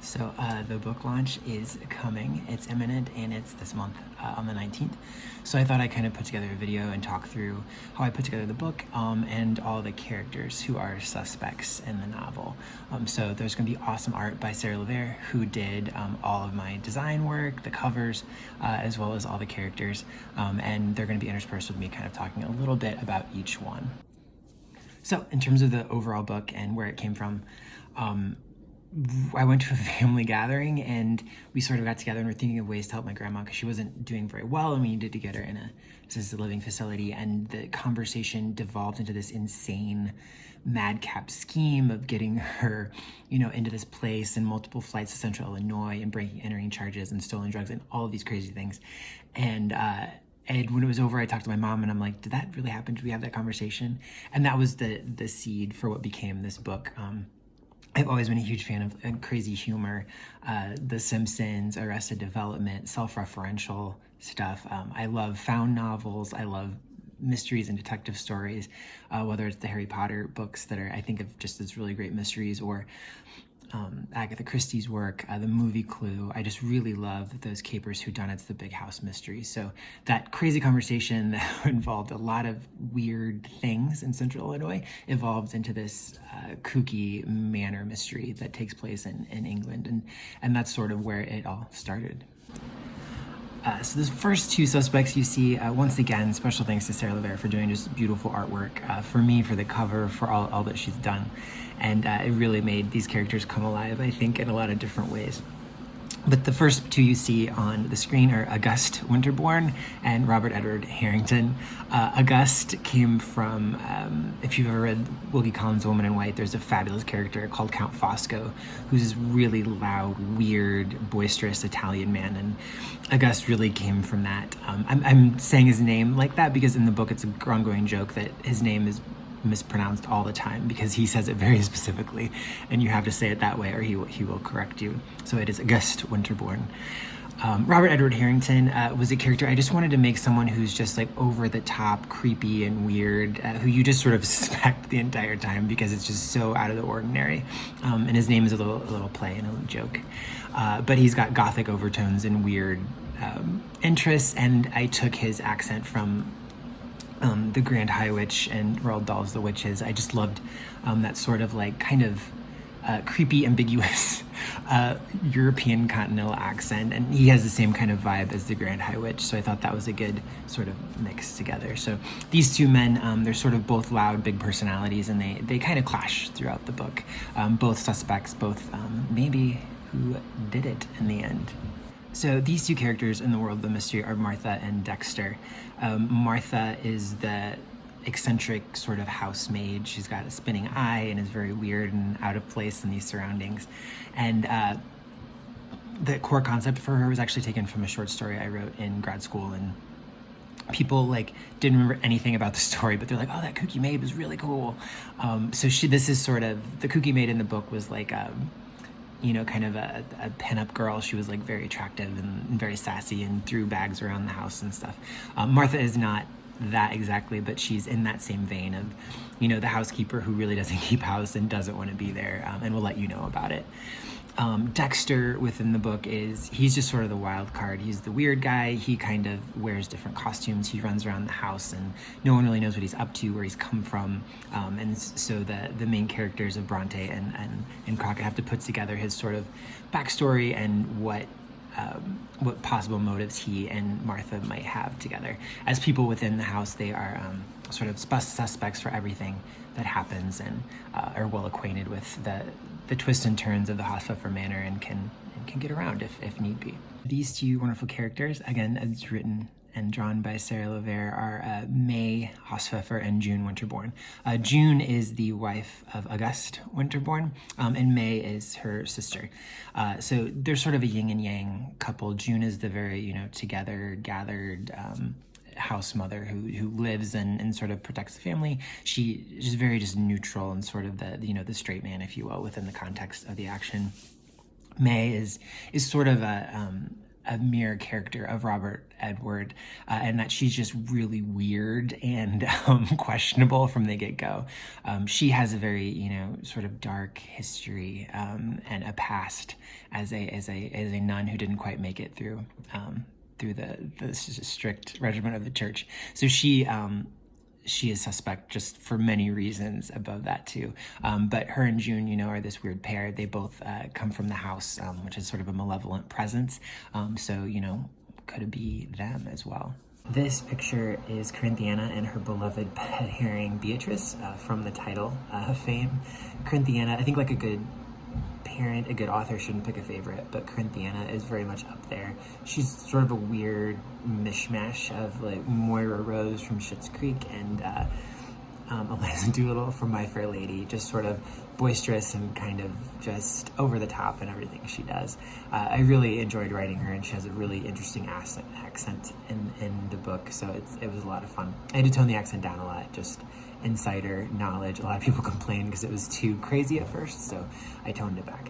So the book launch is coming. It's imminent, and it's this month on the 19th. So I thought I'd kind of put together a video and talk through how I put together the book and all the characters who are suspects in the novel. So there's going to be awesome art by Sarah Levere, who did all of my design work, the covers, as well as all the characters. And they're going to be interspersed with me kind of talking a little bit about each one. So in terms of the overall book and where it came from, I went to a family gathering and we sort of got together and we're thinking of ways to help my grandma because she wasn't doing very well and we needed to get her in a assisted living facility. And the conversation devolved into this insane madcap scheme of getting her, into this place and multiple flights to Central Illinois and entering charges and stolen drugs and all of these crazy things. And when it was over, I talked to my mom and I'm like, did that really happen? Did we have that conversation? And that was the seed for what became this book. I've always been a huge fan of crazy humor, The Simpsons, Arrested Development, self-referential stuff. I love found novels. I love mysteries and detective stories, whether it's the Harry Potter books that are, I think, of just as really great mysteries, or Agatha Christie's work, the movie Clue. I just really love those capers whodunits, the big house mysteries. So that crazy conversation that involved a lot of weird things in Central Illinois evolved into this kooky manor mystery that takes place in England. And that's sort of where it all started. So the first two suspects you see, once again, special thanks to Sarah Levere for doing just beautiful artwork, for me, for the cover, for all that she's done. And it really made these characters come alive, I think, in a lot of different ways. But the first two you see on the screen are August Winterbourne and Robert Edward Harrington. August came from, if you've ever read Wilkie Collins' Woman in White, there's a fabulous character called Count Fosco, who's this really loud, weird, boisterous Italian man. And August really came from that. I'm saying his name like that because in the book it's an ongoing joke that his name is mispronounced all the time because he says it very specifically and you have to say it that way or he will correct you. So it is August Winterbourne. Robert Edward Harrington was a character I just wanted to make someone who's just like over the top, creepy and weird, who you just sort of suspect the entire time because it's just so out of the ordinary. And his name is a little play and a little joke. But he's got gothic overtones and weird interests, and I took his accent from The Grand High Witch and Roald Dahl's The Witches. I just loved that sort of like kind of creepy, ambiguous European continental accent, and he has the same kind of vibe as the Grand High Witch, so I thought that was a good sort of mix together. So these two men, they're sort of both loud, big personalities, and they kind of clash throughout the book. Both suspects, both maybe who did it in the end. So these two characters in the world of the mystery are Martha and Dexter. Martha is the eccentric sort of housemaid. She's got a spinning eye and is very weird and out of place in these surroundings. And the core concept for her was actually taken from a short story I wrote in grad school, and people like didn't remember anything about the story, but they're like, oh, that kooky maid was really cool. So this is sort of, the kooky maid in the book was like kind of a pinup girl. She was like very attractive and very sassy and threw bags around the house and stuff. Martha is not that exactly, but she's in that same vein of, the housekeeper who really doesn't keep house and doesn't want to be there, and will let you know about it. Dexter within the book he's just sort of the wild card. He's the weird guy. He kind of wears different costumes. He runs around the house and no one really knows what he's up to, where he's come from. And so the main characters of Bronte and Crockett have to put together his sort of backstory and what possible motives he and Martha might have together. As people within the house, they are sort of suspects for everything that happens and are well acquainted with the twists and turns of the Hosspepper Manor and can get around if need be. These two wonderful characters, again, as written and drawn by Sarah Levere, are May Hosspepper and June Winterbourne. June is the wife of August Winterbourne, and May is her sister. So they're sort of a yin and yang couple. June is the very, together, gathered house mother who lives and sort of protects the family. She is very just neutral and sort of the straight man, if you will, within the context of the action. May is sort of a mirror character of Robert Edward, and that she's just really weird and questionable from the get-go. She has a very, sort of dark history and a past as a nun who didn't quite make it through the strict regimen of the church. So she is suspect just for many reasons above that too. But her and June, are this weird pair. They both come from the house, which is sort of a malevolent presence. So, could it be them as well? This picture is Corinthiana and her beloved pet herring Beatrice from the title fame. Corinthiana, I think like a good parent, a good author shouldn't pick a favorite, but Corinthiana is very much up there. She's sort of a weird mishmash of like Moira Rose from Schitt's Creek and Eliza Doolittle from My Fair Lady, just sort of boisterous and kind of just over the top in everything she does. I really enjoyed writing her, and she has a really interesting accent in the book, so it was a lot of fun. I had to tone the accent down a lot, just insider knowledge. A lot of people complained because it was too crazy at first, so I toned it back.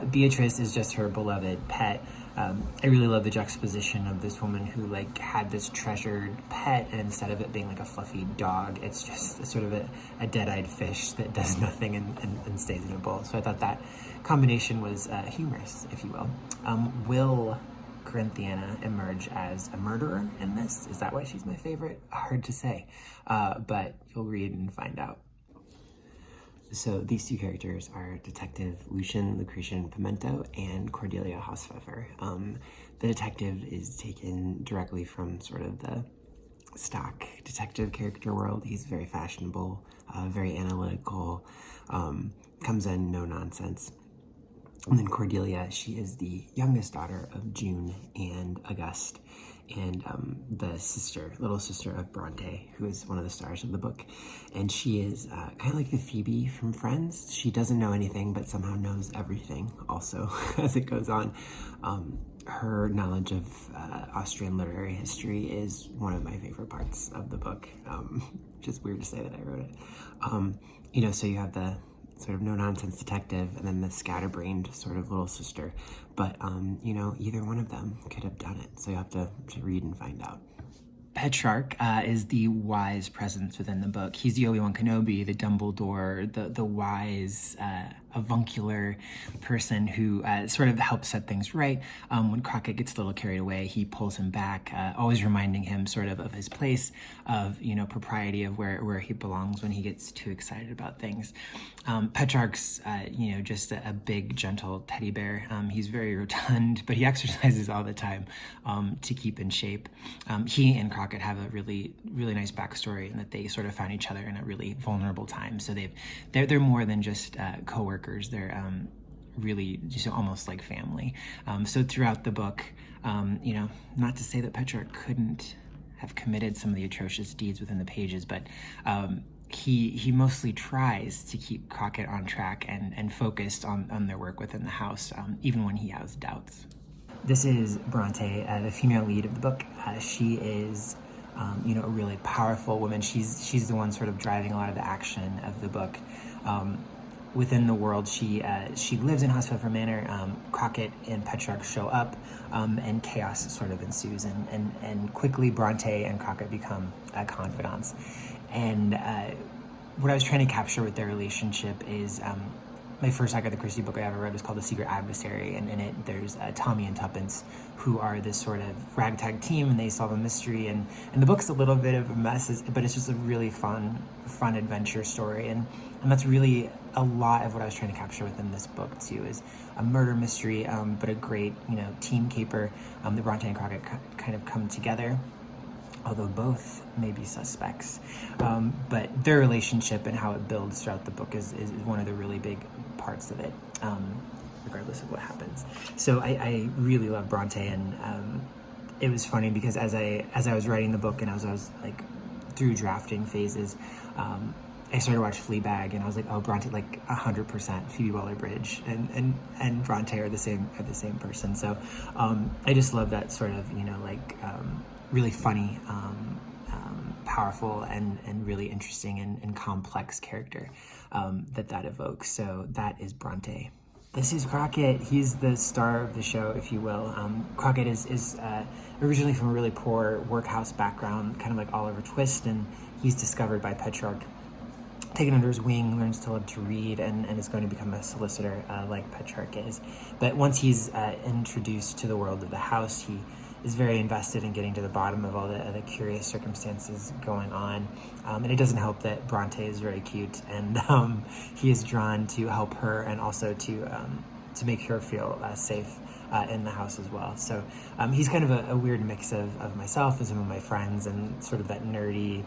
Beatrice is just her beloved pet. I really love the juxtaposition of this woman who like had this treasured pet, and instead of it being like a fluffy dog, it's just sort of a dead-eyed fish that does nothing and stays in a bowl. So I thought that combination was humorous, if you will. Will Corinthiana emerge as a murderer in this? Is that why she's my favorite? Hard to say, but you'll read and find out. So these two characters are Detective Lucretia Pimento and Cordelia Hosspepper. The detective is taken directly from sort of the stock detective character world. He's very fashionable, very analytical, comes in no nonsense. And then Cordelia, she is the youngest daughter of June and Auguste, and the little sister of Bronte, who is one of the stars of the book. And she is kind of like the Phoebe from Friends. She doesn't know anything, but somehow knows everything also as it goes on. Her knowledge of Austrian literary history is one of my favorite parts of the book. Just weird to say that I wrote it. So you have the sort of no-nonsense detective and then the scatterbrained sort of little sister. But, either one of them could have done it. So you have to read and find out. Petrarch is the wise presence within the book. He's the Obi-Wan Kenobi, the Dumbledore, the wise, avuncular person who sort of helps set things right. When Crockett gets a little carried away, he pulls him back, always reminding him sort of his place, of, propriety, of where he belongs when he gets too excited about things. Petrarch's, just a big, gentle teddy bear. He's very rotund, but he exercises all the time to keep in shape. He and Crockett have a really, really nice backstory in that they sort of found each other in a really vulnerable time. So they're more than just co-workers. They're really just almost like family. So throughout the book, not to say that Petrarch couldn't have committed some of the atrocious deeds within the pages, but he mostly tries to keep Crockett on track and focused on their work within the house, even when he has doubts. This is Bronte, the female lead of the book. She is, a really powerful woman. She's the one sort of driving a lot of the action of the book. Within the world, she lives in Hosspepper Manor. Crockett and Petrarch show up, and chaos sort of ensues. And quickly, Bronte and Crockett become confidants. And what I was trying to capture with their relationship is my first Agatha Christie book I ever read was called The Secret Adversary, and in it there's Tommy and Tuppence, who are this sort of ragtag team, and they solve a mystery, and the book's a little bit of a mess, but it's just a really fun adventure story, and that's really a lot of what I was trying to capture within this book too, is a murder mystery, but a great, team caper. The Bronte and Crockett kind of come together, although both may be suspects. But their relationship and how it builds throughout the book is one of the really big parts of it, regardless of what happens. So I really love Bronte, and it was funny because as I was writing the book and as I was like through drafting phases, I started to watch Fleabag, and I was like, oh, Bronte, like 100% Phoebe Waller-Bridge and Bronte are the same person. So I just love that sort of, really funny, powerful, and really interesting and complex character that evokes. So that is Bronte. This is Crockett. He's the star of the show, if you will. Crockett is originally from a really poor workhouse background, kind of like Oliver Twist, and he's discovered by Petrarch, taken under his wing, learns to love to read, and is going to become a solicitor like Petrarch is. But once he's introduced to the world of the house, he is very invested in getting to the bottom of all the curious circumstances going on. And it doesn't help that Bronte is very cute, and he is drawn to help her and also to make her feel safe in the house as well. So he's kind of a weird mix of myself and some of my friends, and sort of that nerdy,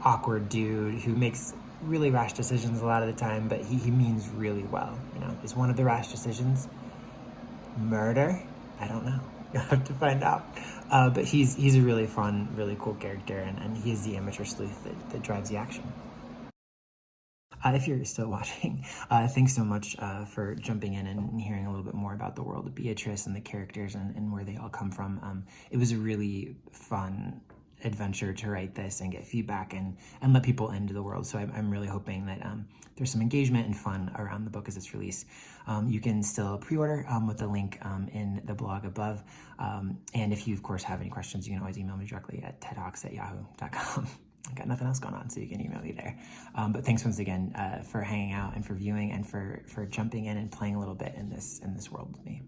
awkward dude who makes really rash decisions a lot of the time, but he means really well. You know, is one of the rash decisions murder? I don't know. You'll have to find out. But he's a really fun, really cool character, and he is the amateur sleuth that drives the action. If you're still watching, thanks so much for jumping in and hearing a little bit more about the world of Beatrice and the characters and where they all come from. It was a really fun adventure to write this and get feedback and let people into the world. So I'm really hoping that there's some engagement and fun around the book as its release. You can still pre-order with the link in the blog above. And if you, of course, have any questions, you can always email me directly at tedtalks@yahoo.com. I got nothing else going on, so you can email me there. But thanks once again for hanging out and for viewing and for jumping in and playing a little bit in this world with me.